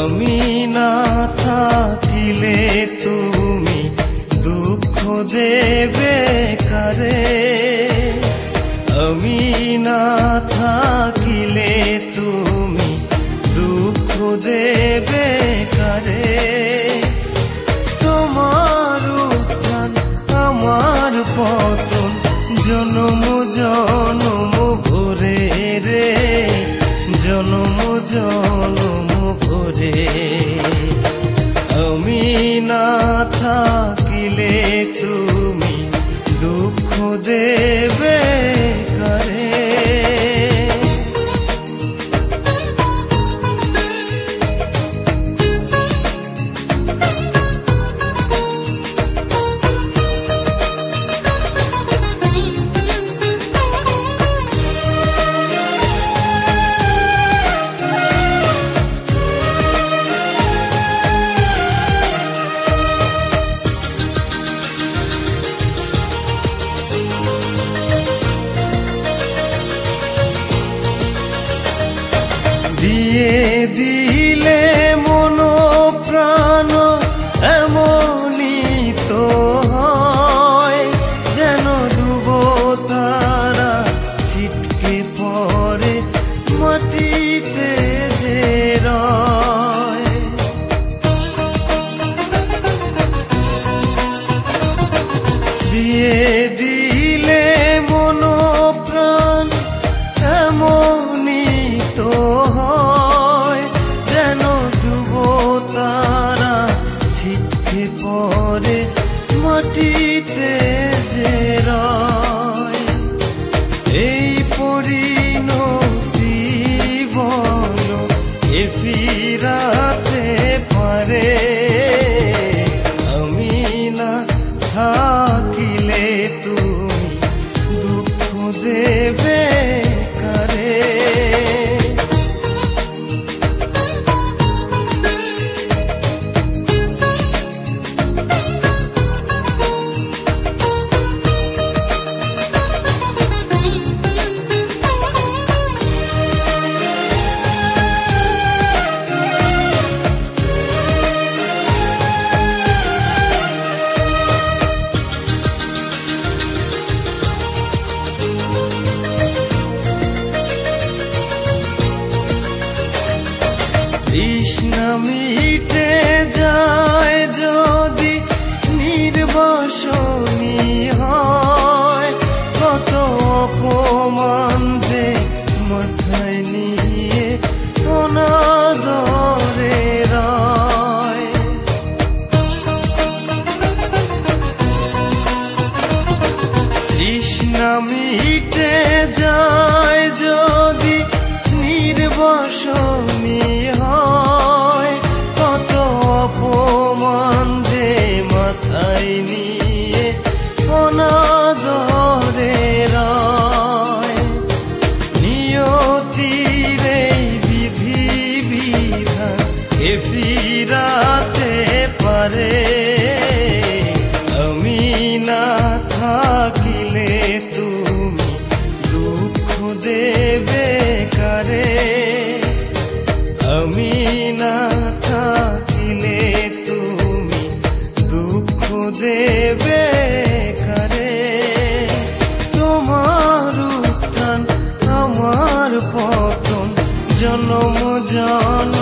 আমি না থাকিলে তুমি দুঃখ দেবে কারে, আমি না থাকিলে তুমি দুঃখ দেবে কারে। তোমার উত্থান আমার পতন জনম জনম ভরে রে, জনম জনম ভরে। আমি না থাকিলে তুমি দুঃখ দেবে কারে। দিয়ে দিলে মন প্রাণ এমনই তো হয়, যেন ডুব তারা ছিটকে পড়ে মাটিতে যে রয়। দিয়ে দিলে মন প্রাণ এমনই তো হয়, যেন ডুব তারা ছিটকে পড়ে মাটিতে যে রয়। এই পরিণতি বলো এ ফিরাতে পারে, আমি না থাকিলে তুমি দুঃখ দেবে কারে। তৃষ্ণা মিটে যায় যদি নির্বাসনী হয়, কত অপমান যে মাথায় নিয়ে অনাদরে রয়। তৃষ্ণা মিটে যায় যদি নির্বাসনী হয়, কত অপমান যে মাথায় নিয়ে অনাদরে রয়। নিয়তির এই বিধি বিধান এ ফিরাতে পারে, আমি না থাকিলে তুমি দুঃখ দেবে কারে। আমি না থাকিলে তুমি দুঃখ দেবে কারে। তোমার উত্থান আমার পতন জনম জন